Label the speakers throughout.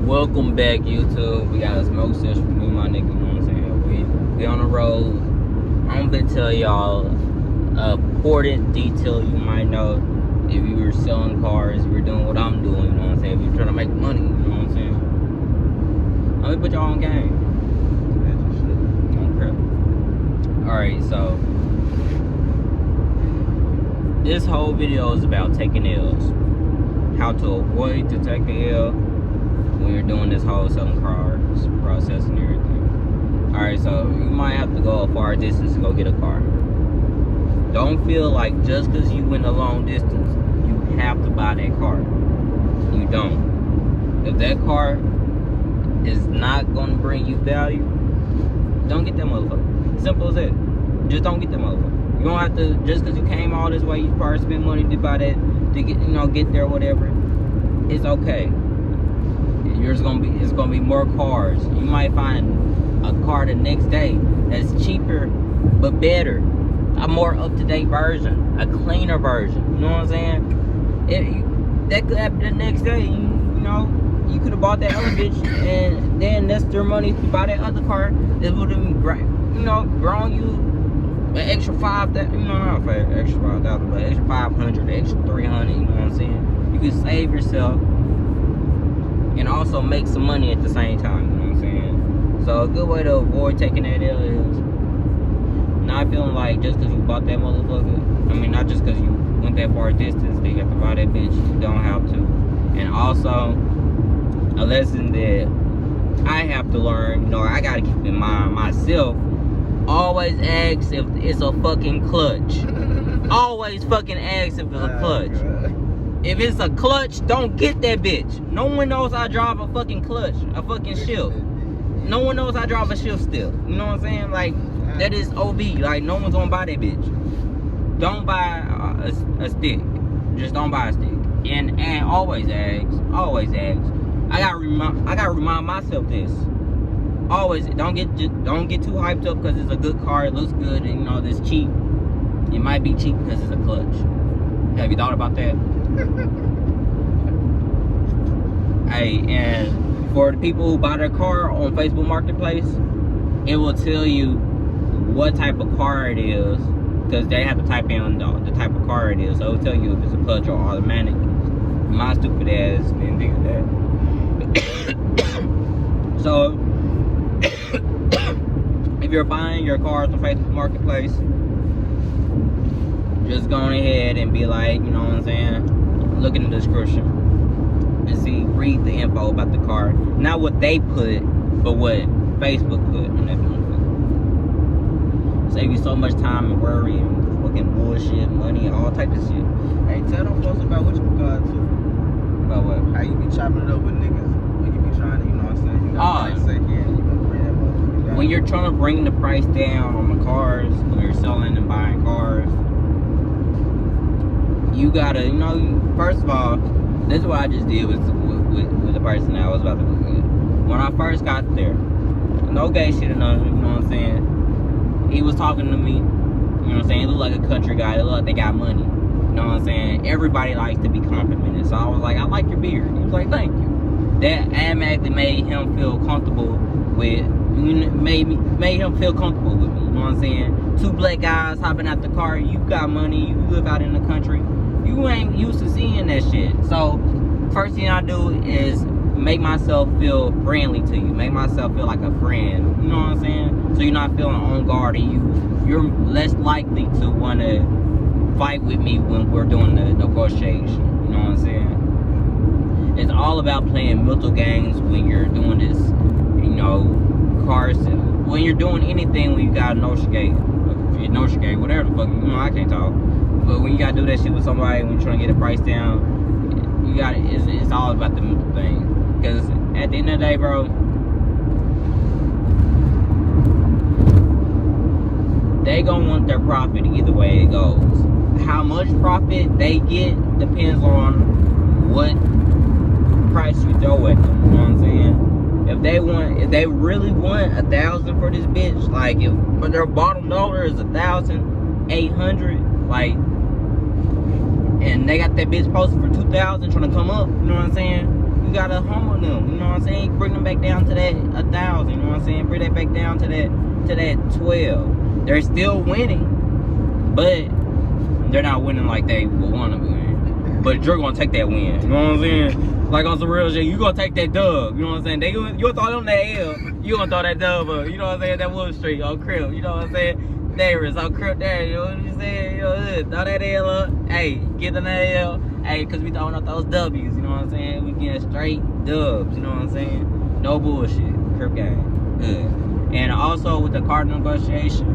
Speaker 1: Welcome back, YouTube. We got a smoke session with me and my nigga, you know what I'm saying? We on the road. I'm gonna tell y'all a important detail you might know if you were selling cars, if you were doing what I'm doing, you know what I'm saying? If you're trying to make money, you know what I'm saying? Let me put y'all on game. Okay. Alright, so this whole video is about taking L's. How to avoid to take the L when you're doing this whole selling cars process and everything. Alright, so you might have to go a far distance to go get a car. Don't feel like just because you went a long distance, you have to buy that car. You don't. If that car is not going to bring you value, don't get that motherfucker. Simple as that. Just don't get that motherfucker. You don't have to, just because you came all this way, you probably spend money to buy that, to get, get there or whatever. It's okay. It's gonna be more cars. You might find a car the next day that's cheaper but better, a more up-to-date version, a cleaner version. You know what I'm saying? That could happen the next day. You could have bought that other bitch, and then that's their money to buy that other car. It would have, grown you an extra not extra 5,000, but extra 500, extra 300. You know what I'm saying? You can save yourself and also make some money at the same time, you know what I'm saying? So a good way to avoid taking that L is not feeling like just because you bought that motherfucker, not just because you went that far distance that you have to buy that bitch, you don't have to. And also, a lesson that I have to learn, I gotta keep in mind myself, always ask if it's a fucking clutch. Always fucking ask if it's a clutch. If it's a clutch, don't get that bitch. No one knows I drive a fucking clutch, a fucking shift. No one knows I drive a shift still. You know what I'm saying? Like, that is OB. Like, no one's gonna buy that bitch. Don't buy a stick. Just don't buy a stick. And always ask. Always ask. I gotta remind myself this. Always don't get too hyped up because it's a good car. It looks good, and it's cheap. It might be cheap because it's a clutch. Have you thought about that? Hey, and for the people who buy their car on Facebook Marketplace, it will tell you what type of car it is, because they have to type in the type of car it is. So it will tell you if it's a clutch or automatic. My stupid ass didn't think of that. So if you're buying your cars on Facebook Marketplace, just go ahead and be like, you know what I'm saying? Look in the description and read the info about the car. Not what they put, but what Facebook put on that motherfucker. Save you so much time and worry and fucking bullshit, money, and all types of shit.
Speaker 2: Hey, tell them folks about what you got too.
Speaker 1: About what?
Speaker 2: How you be chopping it up with niggas when you be trying to, you know what I'm saying? You got to say here and you gonna bring that motherfucker down.
Speaker 1: When you're trying to bring the price down on the cars, when you're selling and buying cars, you gotta, first of all, this is what I just did with the person that I was about to look at. When I first got there, no gay shit or nothing, you know what I'm saying? He was talking to me, you know what I'm saying? He looked like a country guy, they look like they got money, you know what I'm saying? Everybody likes to be complimented, so I was like, I like your beard. He was like, thank you. That automatically made him feel comfortable with, made him feel comfortable with me, you know what I'm saying? Two black guys hopping out the car, you got money, you live out in the country. You ain't used to seeing that shit. So, first thing I do is make myself feel friendly to you. Make myself feel like a friend. You know what I'm saying? So you're not feeling on guard, and you're less likely to want to fight with me when we're doing the negotiation. You know what I'm saying? It's all about playing mental games when you're doing this, cars. When you're doing anything when you got a negotiate, whatever the fuck, I can't talk. But when you gotta do that shit with somebody, when you're trying to get a price down, it's all about the mental thing. Because at the end of the day, bro, they gonna want their profit either way it goes. How much profit they get depends on what price you throw at them, you know what I'm saying? If they really want 1,000 for this bitch, like but their bottom dollar is 1,800, like, and they got that bitch posted for 2,000 trying to come up, you know what I'm saying? you gotta humble them. You know what I'm saying? Bring them back down to that 1,000. You know what I'm saying? Bring that back down to that 12. They're still winning, but they're not winning like they would want to win. But you're gonna take that win. You know what I'm saying? Like on some real shit, you gonna take that dub. You know what I'm saying? You gonna throw them that L. You gonna throw that dub up. You know what I'm saying? That Wood Street on Crip. You know what I'm saying? There is on Crip there. You know what I'm saying? You know, throw that L up. Hey, get the L. Hey, cause we throwing up those W's. You know what I'm saying? We getting straight dubs. You know what I'm saying? No bullshit. Crip game. Good. And also with the car negotiation,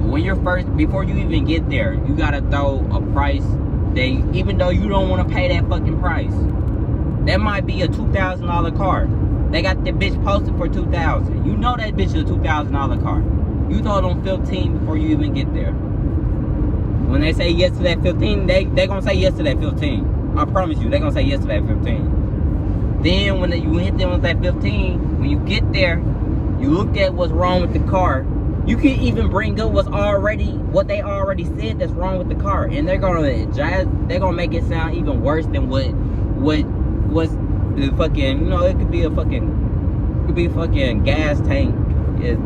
Speaker 1: when you're before you even get there, you gotta throw a price. Even though you don't want to pay that fucking price, that might be a $2,000 car. They got that bitch posted for $2,000. You know that bitch is a $2,000 car. You told them 15 before you even get there. When they say yes to that 15, they gonna say yes to that 15. I promise you, they gonna say yes to that 15. Then when you hit them with that 15, when you get there, you look at what's wrong with the car. You can even bring up what they already said that's wrong with the car, and they're gonna make it sound even worse than what's the fucking, you know, it could be a fucking gas tank. It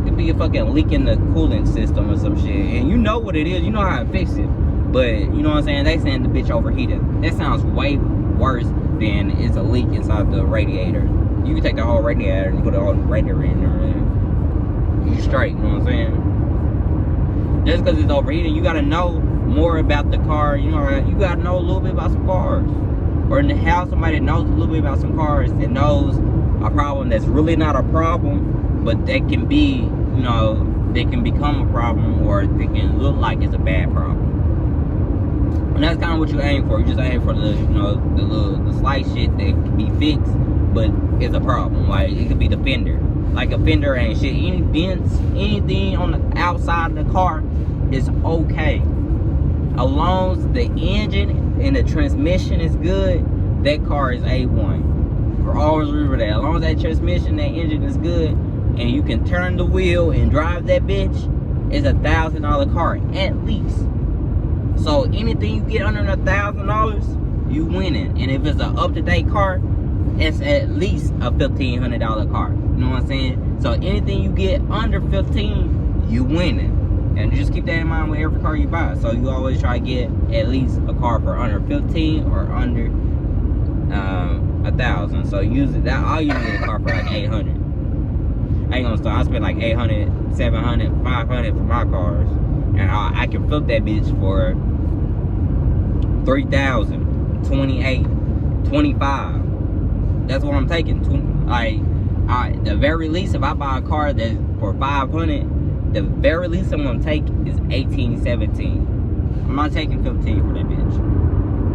Speaker 1: could be a fucking leak in the coolant system or some shit, and you know what it is. You know how to fix it, but you know what I'm saying? They saying the bitch overheated. That sounds way worse than it's a leak inside the radiator. You can take the whole radiator and put a whole radiator in there. You straight, you know what I'm saying? Just because it's overheating, you gotta know more about the car. You know, you gotta know a little bit about some cars, or in the house, somebody that knows a little bit about some cars, that knows a problem that's really not a problem, but that can be, you know, they can become a problem, or they can look like it's a bad problem. And that's kind of what you aim for. You just aim for the, you know, the slight shit that can be fixed, but it's a problem. Like it could be the fender. Like a fender ain't shit. Any dents, anything on the outside of the car is okay. As long as the engine and the transmission is good, that car is A1. For always remember that. As long as that transmission, that engine is good, and you can turn the wheel and drive that bitch, it's $1,000 car at least. So anything you get under $1,000, you winning. And if it's an up-to-date car, it's at least a $1,500 car. You know what I'm saying? So anything you get under 15, you winning. And just keep that in mind with every car you buy. So you always try to get at least a car for under 15 or under 1,000. So usually that I'll usually get a car for like 800. I ain't gonna start. I spend like 800, 700, 500 for my cars, and I can flip that bitch for 3,000, 28, 25. That's what I'm taking. The very least, if I buy a car that's for 500, the very least I'm gonna take is 18, 17. I'm not taking 15 for that bitch.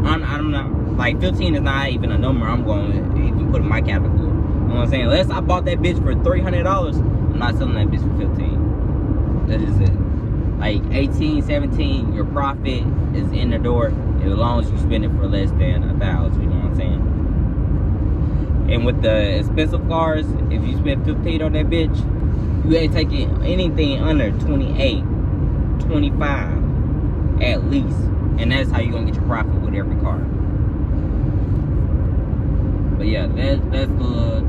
Speaker 1: I'm not, like 15 is not even a number I'm going to even put in my category. You know what I'm saying? Unless I bought that bitch for $300, I'm not selling that bitch for 15. That is it. Like 18, 17, your profit is in the door as long as you spend it for less than 1,000. You know what I'm saying? And with the expensive cars, if you spend 15 on that bitch, you ain't taking anything under 28, 25 at least. And that's how you're gonna get your profit with every car. But yeah, that's the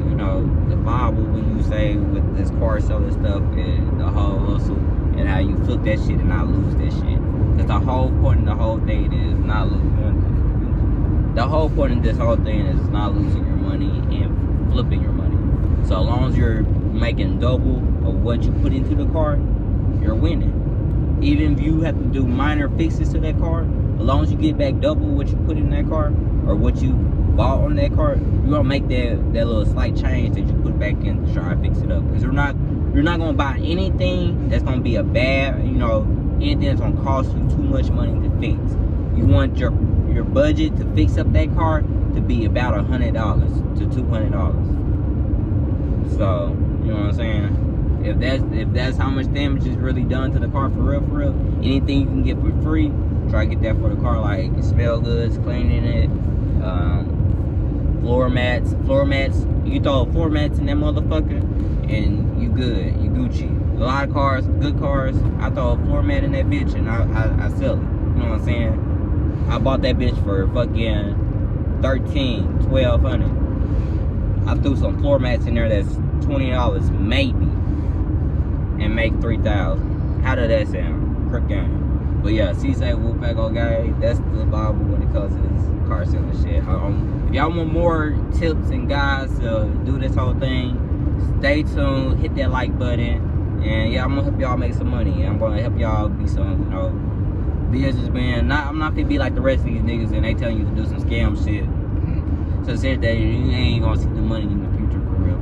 Speaker 1: you know, the Bible when you say with this car selling stuff and the whole hustle and how you flip that shit and not lose that shit. Cause the whole point of the whole thing is not losing. The whole point of this whole thing is not losing your money and flipping your money. So as long as you're making double of what you put into the car, you're winning. Even if you have to do minor fixes to that car, as long as you get back double what you put in that car or what you bought on that car, you're gonna make that little slight change that you put back in to try to fix it up. Because you're not gonna buy anything that's gonna be a bad, you know, anything that's gonna cost you too much money to fix. You want your budget to fix up that car to be about $100 to $200. So you know what I'm saying? If that's how much damage is really done to the car for real, anything you can get for free, try to get that for the car. Like smell goods, cleaning it, floor mats. You throw floor mats in that motherfucker, and you good, you Gucci. A lot of cars, good cars, I throw a floor mat in that bitch and I sell it. You know what I'm saying? I bought that bitch for fucking $1,300, $1,200. I threw some floor mats in there that's $20 maybe, and make $3,000. How did that sound? Crook game. But yeah, C-Say Wolfpack gang, that's the Bible when it comes to this car selling shit. If y'all want more tips and guides to do this whole thing, stay tuned, hit that like button, and yeah, I'm gonna help y'all make some money. I'm gonna help y'all be some, you know, businessman. I'm not gonna be like the rest of these niggas and they telling you to do some scam shit. So said that you ain't gonna see the money in the future for real.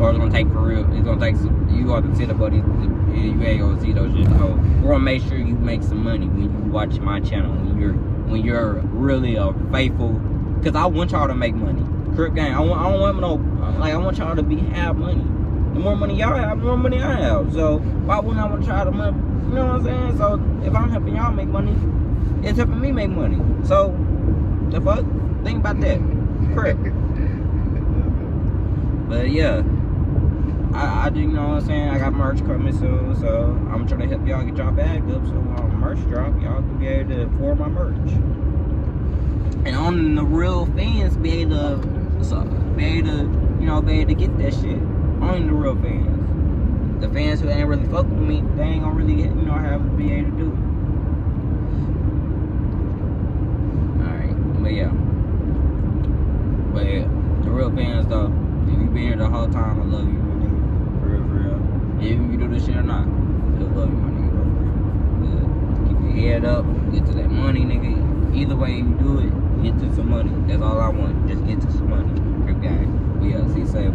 Speaker 1: Or it's gonna take for real. It's gonna take some, you got to sit up, buddy. You ain't gonna see those shit. So we're gonna make sure you make some money when you watch my channel. When you're really a faithful, cause I want y'all to make money. Crip gang. I don't want no, like, I want y'all to have money. The more money y'all have, the more money I have. So why wouldn't I want to try to money? You know what I'm saying? So if I'm helping y'all make money, it's helping me make money. So the fuck? Think about that. Correct. But yeah, I do, you know what I'm saying? I got merch coming soon, so I'm trying to help y'all get y'all bag up. So when merch drop, y'all can be able to afford my merch. And on the real fans be able to get that shit. Only the real fans. The fans who ain't really fuck with me, they ain't gonna really, you know, have to be able to do it. Alright, but yeah. But yeah, the real fans though, if you been here the whole time, I love you, my nigga. For real. Even if you do this shit or not, I still love you, my nigga. But keep your head up, get to that money, nigga. Either way you do it, get to some money. That's all I want. Just get to some money. Crip gang. We see, say